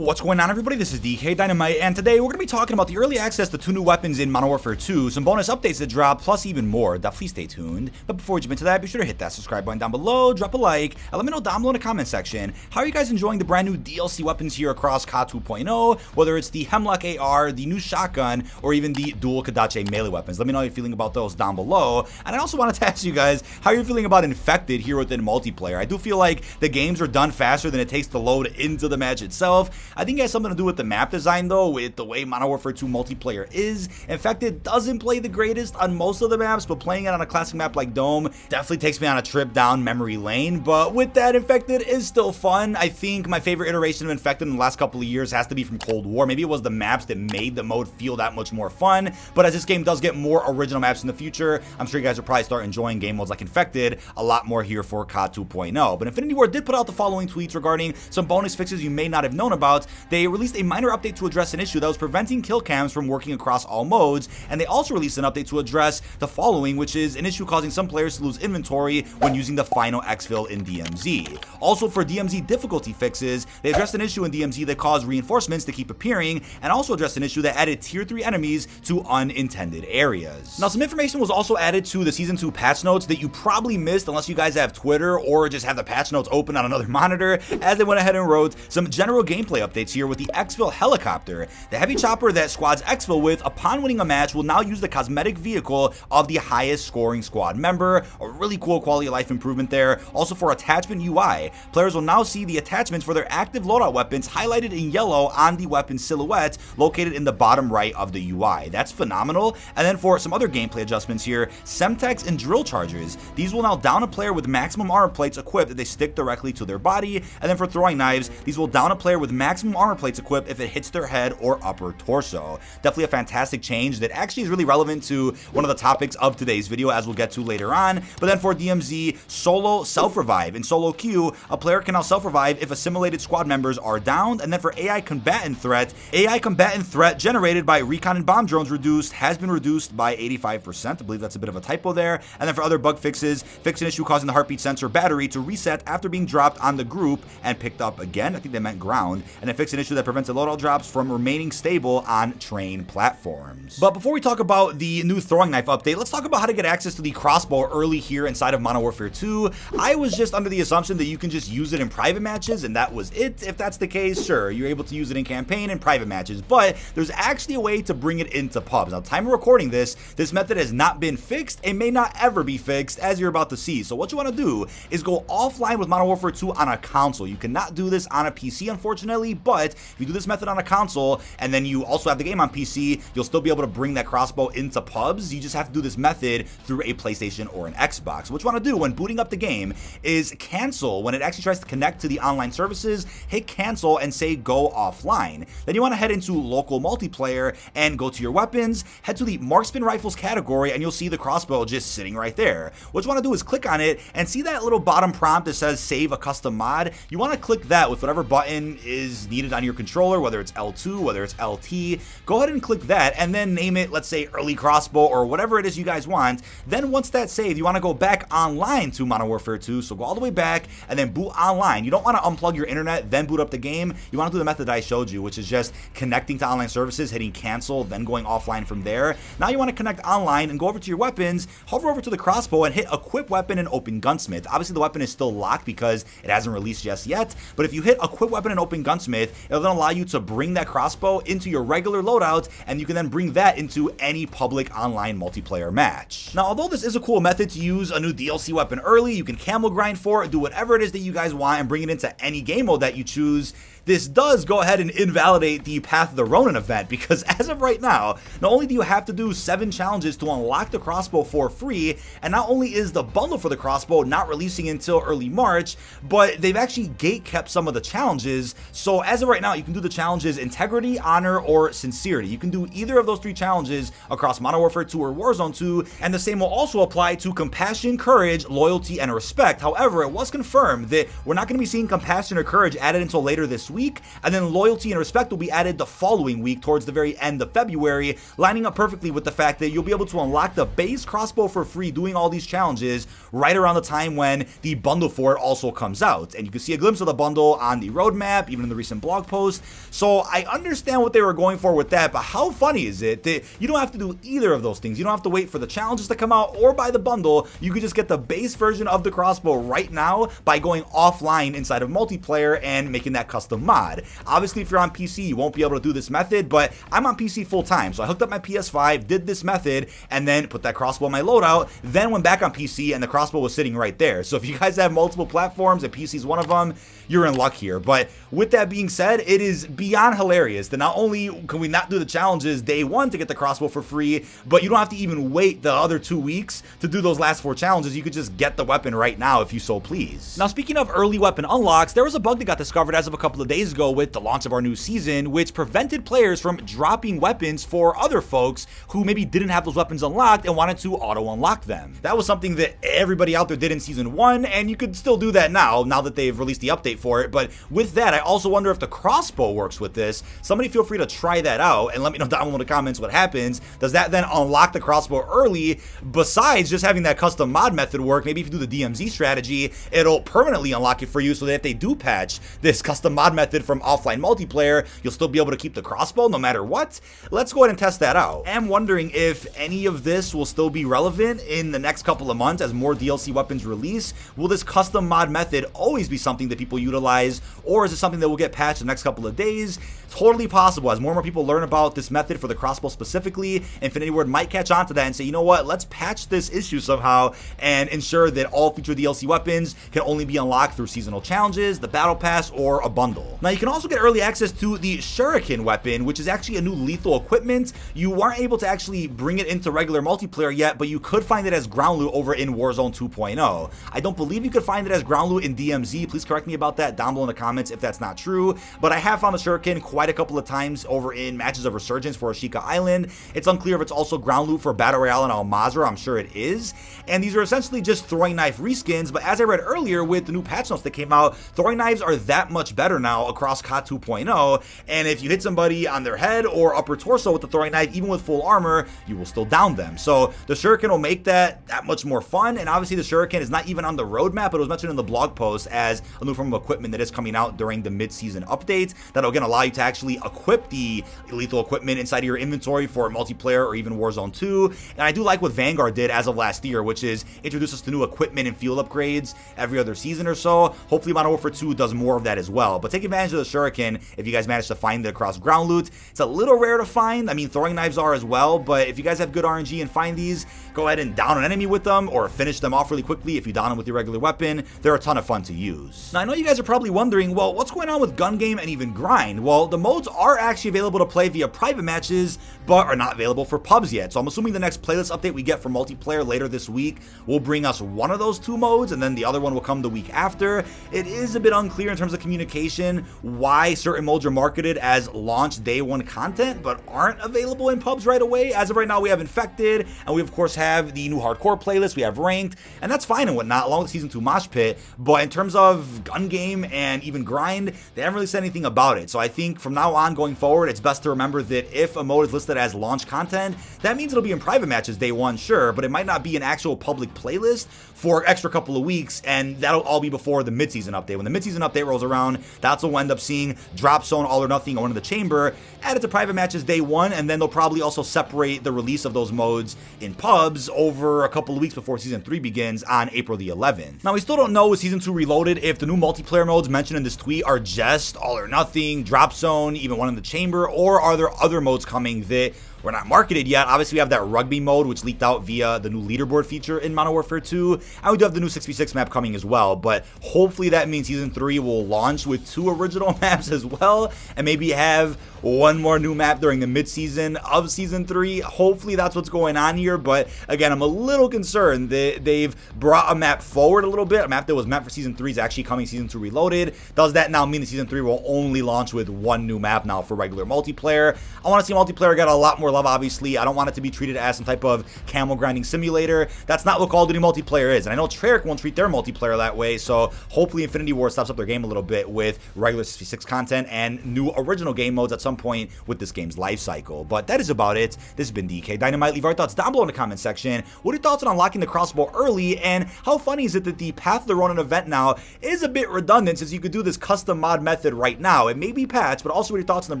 What's going on, everybody? This is dkdynamite, and today we're going to be talking about the early access to 2 new weapons in Modern Warfare 2, some bonus updates that drop, plus even more. Definitely stay tuned. But before we jump into that, be sure to hit that subscribe button down below, drop a like, and let me know down below in the comment section, how are you guys enjoying the brand new DLC weapons here across COD 2.0, whether it's the Hemlock AR, the new shotgun, or even the dual Kadache melee weapons. Let me know how you're feeling about those down below. And I also wanted to ask you guys how you're feeling about Infected here within multiplayer. I do feel like the games are done faster than it takes to load into the match itself. I think it has something to do with the map design though, with the way Modern Warfare 2 multiplayer is. Infected doesn't play the greatest on most of the maps, but playing it on a classic map like Dome definitely takes me on a trip down memory lane. But with that, Infected is still fun. I think my favorite iteration of Infected in the last couple of years has to be from Cold War. Maybe it was the maps that made the mode feel that much more fun, but as this game does get more original maps in the future, I'm sure you guys will probably start enjoying game modes like Infected a lot more here for COD 2.0. But Infinity Ward did put out the following tweets regarding some bonus fixes you may not have known about. They released a minor update to address an issue that was preventing kill cams from working across all modes, and they also released an update to address the following, which is an issue causing some players to lose inventory when using the final exfil in DMZ. Also, for DMZ difficulty fixes, they addressed an issue in DMZ that caused reinforcements to keep appearing, and also addressed an issue that added tier 3 enemies to unintended areas. Now, some information was also added to the Season 2 patch notes that you probably missed unless you guys have Twitter or just have the patch notes open on another monitor, as they went ahead and wrote some general gameplay updates here with the exfil helicopter. The heavy chopper that squads exfil with upon winning a match will now use the cosmetic vehicle of the highest scoring squad member. A really cool quality of life improvement there. Also, for attachment UI, players will now see the attachments for their active loadout weapons highlighted in yellow on the weapon silhouette located in the bottom right of the UI. That's phenomenal. And then for some other gameplay adjustments here, Semtex and drill charges. These will now down a player with maximum armor plates equipped if they stick directly to their body. And then for throwing knives, these will down a player with maximum armor plates equipped if it hits their head or upper torso. Definitely a fantastic change that actually is really relevant to one of the topics of today's video, as we'll get to later on. But then for DMZ, solo self-revive. In solo queue, a player can now self-revive if assimilated squad members are downed. And then for AI combatant threat generated by recon and bomb drones has been reduced by 85%. I believe that's a bit of a typo there. And then for other bug fixes, fix an issue causing the heartbeat sensor battery to reset after being dropped on the group and picked up again. I think they meant ground. And then fix an issue that prevents the loadout drops from remaining stable on train platforms. But before we talk about the new throwing knife update, let's talk about how to get access to the crossbow early here inside of Modern Warfare 2. I was just under the assumption that you can just use it in private matches, and that was it. If that's the case, sure, you're able to use it in campaign and private matches, but there's actually a way to bring it into pubs. Now, time of recording this method has not been fixed and may not ever be fixed, as you're about to see. So what you want to do is go offline with Modern Warfare 2 on a console. You cannot do this on a PC, unfortunately, but if you do this method on a console and then you also have the game on PC, you'll still be able to bring that crossbow into pubs. You just have to do this method through a PlayStation or an Xbox. What you want to do when booting up the game is cancel. When it actually tries to connect to the online services, hit cancel and say go offline. Then you want to head into local multiplayer and go to your weapons, head to the marksman rifles category, and you'll see the crossbow just sitting right there. What you want to do is click on it and see that little bottom prompt that says save a custom mod. You want to click that with whatever button is needed on your controller, whether it's L2, whether it's LT. Go ahead and click that and then name it, let's say, early crossbow or whatever it is you guys want. Then once that's saved, you want to go back online to Modern Warfare 2. So go all the way back and then boot online. You don't want to unplug your internet, then boot up the game. You want to do the method I showed you, which is just connecting to online services, hitting cancel, then going offline from there. Now you want to connect online and go over to your weapons, hover over to the crossbow and hit equip weapon and open gunsmith. Obviously the weapon is still locked because it hasn't released just yet, but if you hit equip weapon and open gunsmith, it'll then allow you to bring that crossbow into your regular loadout, and you can then bring that into any public online multiplayer match. Now, although this is a cool method to use a new DLC weapon early, you can camel grind for it, do whatever it is that you guys want and bring it into any game mode that you choose. This does go ahead and invalidate the Path of the Ronin event, because as of right now, not only do you have to do 7 challenges to unlock the crossbow for free, and not only is the bundle for the crossbow not releasing until early March, but they've actually gate-kept some of the challenges. So as of right now, you can do the challenges Integrity, Honor, or Sincerity. You can do either of those 3 challenges across Modern Warfare 2 or Warzone 2, and the same will also apply to Compassion, Courage, Loyalty, and Respect. However, it was confirmed that we're not going to be seeing Compassion or Courage added until later this next week, and then loyalty and respect will be added the following week towards the very end of February, lining up perfectly with the fact that you'll be able to unlock the base crossbow for free doing all these challenges right around the time when the bundle for it also comes out. And you can see a glimpse of the bundle on the roadmap, even in the recent blog post. So I understand what they were going for with that, but how funny is it that you don't have to do either of those things? You don't have to wait for the challenges to come out or buy the bundle. You could just get the base version of the crossbow right now by going offline inside of multiplayer and making that custom mod. Obviously, if you're on PC, you won't be able to do this method, but I'm on PC full time, so I hooked up my PS5, did this method, and then put that crossbow in my loadout, then went back on PC and the crossbow was sitting right there. So if you guys have multiple platforms and PC is one of them, you're in luck here. But with that being said, it is beyond hilarious that not only can we not do the challenges day one to get the crossbow for free, but you don't have to even wait the other 2 weeks to do those last 4 challenges. You could just get the weapon right now if you so please. Now, speaking of early weapon unlocks, there was a bug that got discovered as of a couple of days ago with the launch of our new season, which prevented players from dropping weapons for other folks who maybe didn't have those weapons unlocked and wanted to auto unlock them. That was something that everybody out there did in season 1, and you could still do that now that they've released the update for it. But with that, I also wonder if the crossbow works with this. Somebody feel free to try that out and let me know down below in the comments what happens. Does that then unlock the crossbow early besides just having that custom mod method work? Maybe if you do the DMZ strategy, it'll permanently unlock it for you so that if they do patch this custom mod method from offline multiplayer, you'll still be able to keep the crossbow no matter what. Let's go ahead and test that out. I'm wondering if any of this will still be relevant in the next couple of months as more DLC weapons release. Will this custom mod method always be something that people utilize, or is it something that will get patched in the next couple of days? Totally possible. As more and more people learn about this method for the crossbow specifically, Infinity Ward might catch on to that and say, you know what, let's patch this issue somehow and ensure that all future DLC weapons can only be unlocked through seasonal challenges, the battle pass, or a bundle. Now, you can also get early access to the Shuriken weapon, which is actually a new lethal equipment. You weren't able to actually bring it into regular multiplayer yet, but you could find it as ground loot over in Warzone 2.0. I don't believe you could find it as ground loot in DMZ. Please correct me about that down below in the comments if that's not true, but I have found the Shuriken quite a couple of times over in matches of Resurgence for Ashika Island. It's unclear if it's also ground loot for Battle Royale and Al Mazrah. I'm sure it is. And these are essentially just throwing knife reskins, but as I read earlier with the new patch notes that came out, throwing knives are that much better now across COD 2.0, and if you hit somebody on their head or upper torso with the throwing knife, even with full armor, you will still down them. So the Shuriken will make that much more fun, and obviously the Shuriken is not even on the roadmap, but it was mentioned in the blog post as a new form of equipment that is coming out during the mid-season update that'll again allow you to actually equip the lethal equipment inside of your inventory for multiplayer or even Warzone 2. And I do like what Vanguard did as of last year, which is introduce us to new equipment and fuel upgrades every other season or so. Hopefully Modern Warfare 2 does more of that as well. But take advantage of the Shuriken if you guys manage to find it across ground loot. It's a little rare to find. I mean, throwing knives are as well, but if you guys have good RNG and find these, go ahead and down an enemy with them or finish them off really quickly if you down them with your regular weapon. They're a ton of fun to use. Now, I know you guys are probably wondering, well, what's going on with gun game and even grind? Well, the modes are actually available to play via private matches, but are not available for pubs yet. So I'm assuming the next playlist update we get for multiplayer later this week will bring us one of those 2 modes, and then the other one will come the week after. It is a bit unclear in terms of communication why certain modes are marketed as launch day 1 content, but aren't available in pubs right away. As of right now, we have Infected, and we of course have the new hardcore playlist, we have Ranked, and that's fine and whatnot, along with Season 2 Mosh Pit, but in terms of gun game and even grind, they haven't really said anything about it. So I think from now on going forward, it's best to remember that if a mode is listed as launch content, that means it'll be in private matches day 1, sure, but it might not be an actual public playlist for an extra couple of weeks, and that'll all be before the mid-season update. When the mid-season update rolls around, that's when we'll end up seeing Drop Zone, All or Nothing, or One in the Chamber added to private matches day 1, and then they'll probably also separate the release of those modes in pubs over a couple of weeks before Season 3 begins on April the 11th. Now, we still don't know with Season 2 Reloaded if the new multiplayer modes mentioned in this tweet are just All or Nothing, Drop Zone, even One in the Chamber, or are there other modes coming that were not marketed yet. Obviously, we have that rugby mode, which leaked out via the new leaderboard feature in Modern Warfare 2, and we do have the new 6v6 map coming as well, but hopefully that means Season 3 will launch with 2 original maps as well, and maybe have one more new map during the mid-season of Season 3. Hopefully that's what's going on here, but again, I'm a little concerned that they've brought a map forward a little bit. A map that was meant for Season 3 is actually coming Season 2 Reloaded. Does that now mean that Season 3 will only launch with 1 new map now for regular multiplayer? I want to see multiplayer get a lot more War love, obviously. I don't want it to be treated as some type of camel grinding simulator. That's not what Call of Duty multiplayer is. And I know Treyarch won't treat their multiplayer that way, so hopefully Infinity War steps up their game a little bit with regular 66 content and new original game modes at some point with this game's life cycle. But that is about it. This has been dkdynamite. Leave our thoughts down below in the comment section. What are your thoughts on unlocking the Crossbow early, and how funny is it that the Path of the Ronin event now is a bit redundant since you could do this custom mod method right now? It may be patched, but also what are your thoughts on the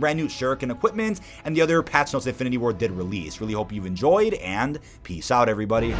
brand new Shuriken equipment and the other patch notes Infinity War did release. Really hope you've enjoyed, and peace out, everybody.